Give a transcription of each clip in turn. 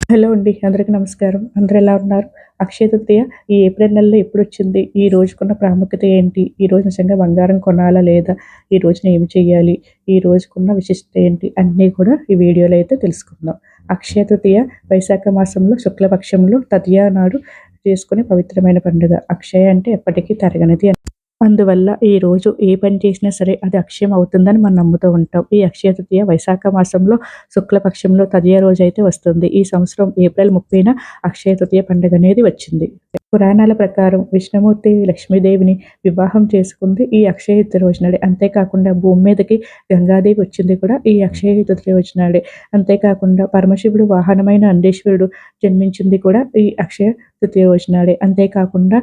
Hello అండి. అందరికీ నమస్కారం. అందరూ ఎలా ఉన్నారు? అక్షయ తృతీయ ఈ ఏప్రిల్ నెలలో ఎప్పుడొచ్చింది? ఈ రోజుకున్న ప్రాముఖ్యత ఏంటి? ఈ రోజు నిజంగా బంగారం కొనాలా లేదా? ఈ రోజున ఏమి చేయాలి? ఈ రోజుకున్న విశిష్టత ఏంటి? అన్నీ కూడా ఈ వీడియోలో అయితే తెలుసుకుందాం. అక్షయ తృతీయ వైశాఖ మాసంలో శుక్లపక్షంలో తదియా నాడు చేసుకునే పవిత్రమైన పండుగ. అక్షయ అంటే ఎప్పటికీ తరగనిది. అందువల్ల ఈ రోజు ఏ పని చేసినా సరే అది అక్షయం అవుతుందని మనం నమ్ముతూ ఉంటాం. ఈ అక్షయ తృతీయ వైశాఖ మాసంలో శుక్లపక్షంలో తదియ రోజైతే వస్తుంది. ఈ సంవత్సరం ఏప్రిల్ 30న అక్షయ తృతీయ పండుగ అనేది వచ్చింది. పురాణాల ప్రకారం విష్ణుమూర్తి లక్ష్మీదేవిని వివాహం చేసుకుంది ఈ అక్షయ తృతీయ రోజు నాడే. అంతేకాకుండా భూమి మీదకి గంగాదేవి వచ్చింది కూడా ఈ అక్షయ తృతీయ రోజు నాడే. అంతేకాకుండా పరమశివుడు వాహనమైన నందీశ్వరుడు జన్మించింది కూడా ఈ అక్షయ తృతీయ రోజు నాడే. అంతేకాకుండా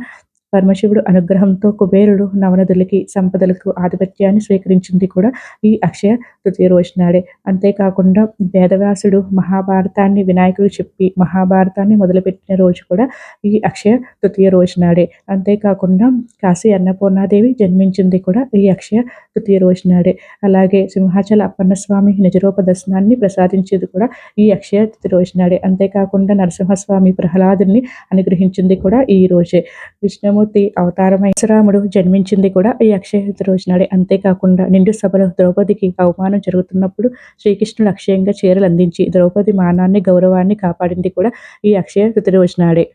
పరమశివుడు అనుగ్రహంతో కుబేరుడు నవనదులకి, సంపదలకు ఆధిపత్యాన్ని స్వీకరించింది కూడా ఈ అక్షయ తృతీయ రోజు నాడే. అంతేకాకుండా వేదవ్యాసుడు మహాభారతాన్ని వినాయకుడికి చెప్పి మహాభారతాన్ని మొదలుపెట్టిన రోజు కూడా ఈ అక్షయ తృతీయ రోజు నాడే. అంతేకాకుండా కాశీ అన్నపూర్ణాదేవి జన్మించింది కూడా ఈ అక్షయ తృతీయ రోజు నాడే. అలాగే సింహాచల అప్పన్న స్వామి నిజరూప దర్శనాన్ని ప్రసాదించేది కూడా ఈ అక్షయ తృతీయ రోజు నాడే. అంతేకాకుండా నరసింహస్వామి ప్రహ్లాదుని అనుగ్రహించింది కూడా ఈ రోజే. విష్ణుమూర్తి అవతారమైన పరశురాముడు జన్మించింది కూడా ఈ అక్షయ తృతీయ రోజు నాడే. అంతేకాకుండా నిండు సభలో ద్రౌపదికి అవమానం జరుగుతున్నప్పుడు శ్రీకృష్ణుడు అక్షయంగా చీరలు అందించి ద్రౌపది మానాన్ని, గౌరవాన్ని కాపాడింది కూడా ఈ అక్షయ తృతీయ రోజు నాడే.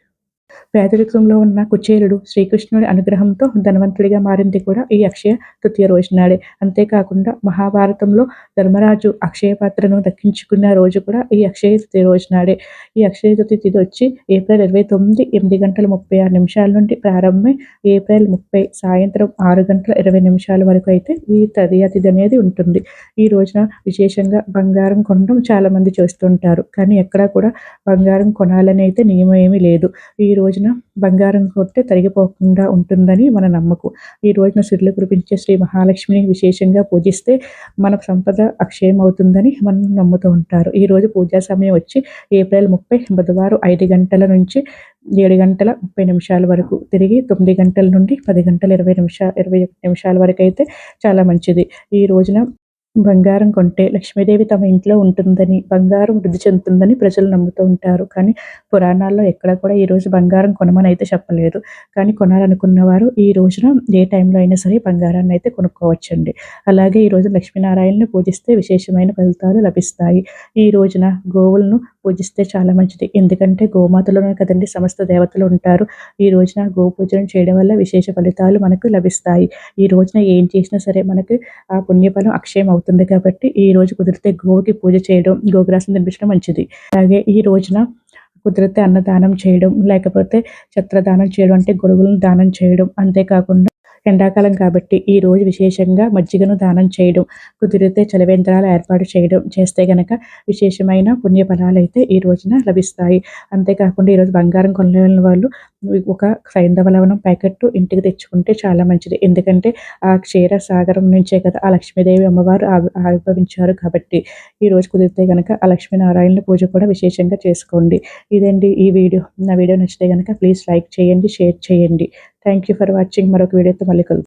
పేదరికంలో ఉన్న కుచేలుడు శ్రీకృష్ణుడి అనుగ్రహంతో ధనవంతుడిగా మారింది కూడా ఈ అక్షయ తృతీయ రోజు నాడే. అంతేకాకుండా మహాభారతంలో ధర్మరాజు అక్షయ పాత్రను దక్కించుకున్న రోజు కూడా ఈ అక్షయ తృతీయ రోజు నాడే. ఈ అక్షయ తృతీయ తిథి వచ్చి ఏప్రిల్ 29 8:36 నుండి ప్రారంభమై ఏప్రిల్ 30 సాయంత్రం 6:20 వరకు అయితే ఈ తదియా తిథి అనేది ఉంటుంది. ఈ రోజున విశేషంగా బంగారం కొనడం చాలామంది చేస్తుంటారు. కానీ ఎక్కడా కూడా బంగారం కొనాలని అయితే నియమం ఏమీ లేదు. ఈ రోజున బంగారం కొంటే తరిగిపోకుండా ఉంటుందని మన నమ్మకం. ఈ రోజున సిరులు కురిపించే శ్రీ మహాలక్ష్మిని విశేషంగా పూజిస్తే మన సంపద అక్షయం అవుతుందని మనం నమ్ముతూ ఉంటారు. ఈ రోజు పూజా సమయం వచ్చి ఏప్రిల్ 30 బుధవారం 5 గంటల నుంచి 7:30 వరకు, తిరిగి 9 గంటల నుండి 10:21 వరకు అయితే చాలా మంచిది. ఈ రోజున బంగారం కొంటే లక్ష్మీదేవి తమ ఇంట్లో ఉంటుందని, బంగారం వృద్ధి చెందుతుందని ప్రజలు నమ్ముతూ ఉంటారు. కానీ పురాణాల్లో ఎక్కడ కూడా ఈరోజు బంగారం కొనమని అయితే చెప్పలేదు. కానీ కొనాలనుకున్న వారు ఈ రోజున ఏ టైంలో అయినా సరే బంగారాన్ని అయితే కొనుక్కోవచ్చండి. అలాగే ఈరోజు లక్ష్మీనారాయణని పూజిస్తే విశేషమైన ఫలితాలు లభిస్తాయి. ఈ రోజున గోవులను పూజిస్తే చాలా మంచిది. ఎందుకంటే గోమాతలోనే కదండి సమస్త దేవతలు ఉంటారు. ఈ రోజున గోపూజన చేయడం వల్ల విశేష ఫలితాలు మనకు లభిస్తాయి. ఈ రోజున ఏం చేసినా సరే మనకు ఆ పుణ్యఫలం అక్షయం అవుతుంది కాబట్టి ఈ రోజు కుదిరితే గోవుకి పూజ చేయడం, గోగ్రాసం తినిపించడం మంచిది. అలాగే ఈ రోజున కుదిరితే అన్నదానం చేయడం, లేకపోతే ఛత్రదానం చేయడం అంటే గొడుగులను దానం చేయడం. అంతేకాకుండా ఎండాకాలం కాబట్టి ఈ రోజు విశేషంగా మజ్జిగను దానం చేయడం, కుదిరితే చలివేంద్రాలు ఏర్పాటు చేయడం చేస్తే గనక విశేషమైన పుణ్యఫలాలైతే ఈ రోజున లభిస్తాయి. అంతేకాకుండా ఈరోజు బంగారం కొనలేని వాళ్ళు ఒక సైంధవ లవణం ప్యాకెట్ ఇంటికి తెచ్చుకుంటే చాలా మంచిది. ఎందుకంటే ఆ క్షీర సాగరం నుంచే కదా ఆ లక్ష్మీదేవి అమ్మవారు ఆవిర్భవించారు కాబట్టి ఈరోజు కుదిరితే గనక ఆ లక్ష్మీనారాయణుల పూజ కూడా విశేషంగా చేసుకోండి. ఇదండి ఈ వీడియో. నా వీడియో నచ్చితే గనక ప్లీజ్ లైక్ చేయండి, షేర్ చేయండి. Thank you for watching. మరొక వీడియోతో మళ్ళీ కలుద్దాం.